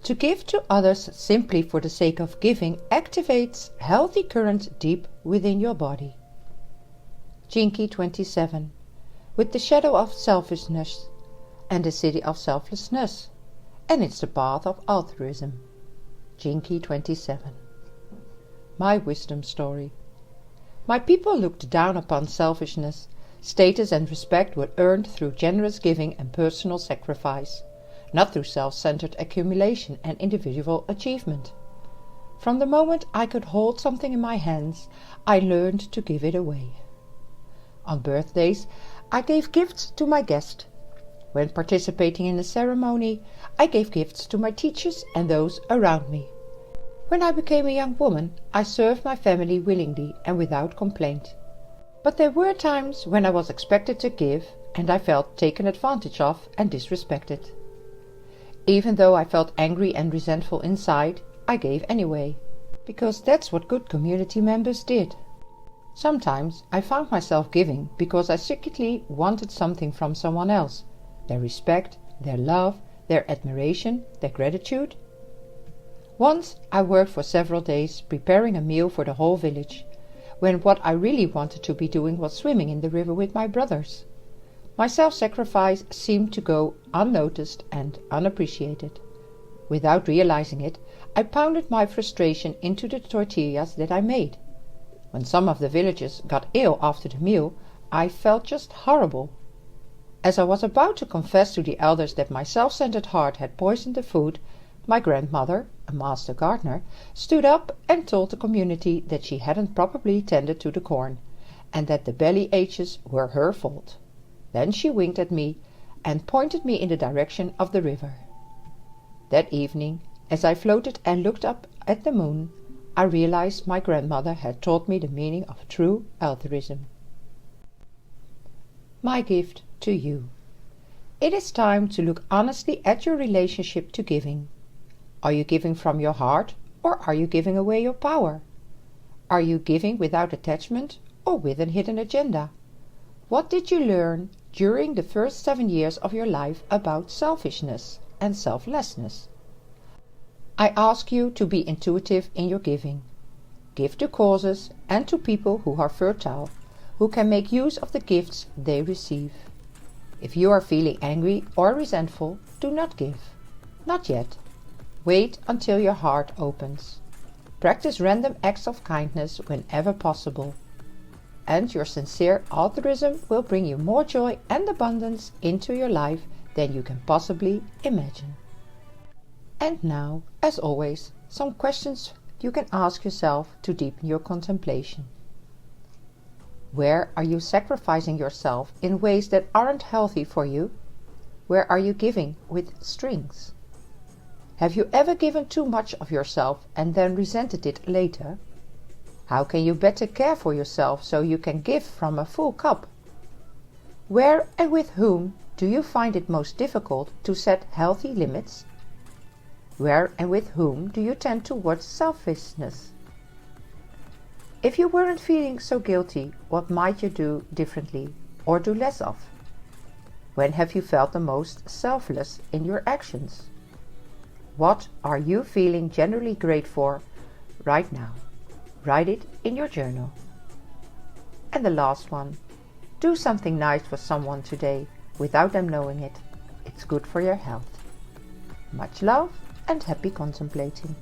To give to others simply for the sake of giving activates healthy currents deep within your body. Jinky 27. With the shadow of selfishness and the city of selflessness, and it's the path of altruism. Jinky 27. My wisdom story. My people looked down upon selfishness. Status and respect were earned through generous giving and personal sacrifice, not through self-centered accumulation and individual achievement. From the moment I could hold something in my hands, I learned to give it away. On birthdays, I gave gifts to my guests. When participating in a ceremony, I gave gifts to my teachers and those around me. When I became a young woman, I served my family willingly and without complaint. But there were times when I was expected to give, and I felt taken advantage of and disrespected. Even though I felt angry and resentful inside, I gave anyway, because that's what good community members did. Sometimes I found myself giving because I secretly wanted something from someone else, their respect, their love, their admiration, their gratitude. Once I worked for several days preparing a meal for the whole village, when what I really wanted to be doing was swimming in the river with my brothers. My self-sacrifice seemed to go unnoticed and unappreciated. Without realizing it, I pounded my frustration into the tortillas that I made. When some of the villagers got ill after the meal, I felt just horrible. As I was about to confess to the elders that my self-centered heart had poisoned the food, my grandmother, a master gardener, stood up and told the community that she hadn't properly tended to the corn, and that the belly aches were her fault. Then she winked at me and pointed me in the direction of the river. That evening, as I floated and looked up at the moon, I realized my grandmother had taught me the meaning of true altruism. My gift to you. It is time to look honestly at your relationship to giving. Are you giving from your heart, or are you giving away your power? Are you giving without attachment or with a hidden agenda? What did you learn during the first 7 years of your life about selfishness and selflessness? I ask you to be intuitive in your giving. Give to causes and to people who are fertile, who can make use of the gifts they receive. If you are feeling angry or resentful, do not give. Not yet. Wait until your heart opens. Practice random acts of kindness whenever possible. And your sincere altruism will bring you more joy and abundance into your life than you can possibly imagine. And now, as always, some questions you can ask yourself to deepen your contemplation. Where are you sacrificing yourself in ways that aren't healthy for you? Where are you giving with strings? Have you ever given too much of yourself and then resented it later? How can you better care for yourself so you can give from a full cup? Where and with whom do you find it most difficult to set healthy limits? Where and with whom do you tend towards selfishness? If you weren't feeling so guilty, what might you do differently or do less of? When have you felt the most selfless in your actions? What are you feeling genuinely great for right now? Write it in your journal. And the last one, do something nice for someone today without them knowing it. It's good for your health. Much love and happy contemplating.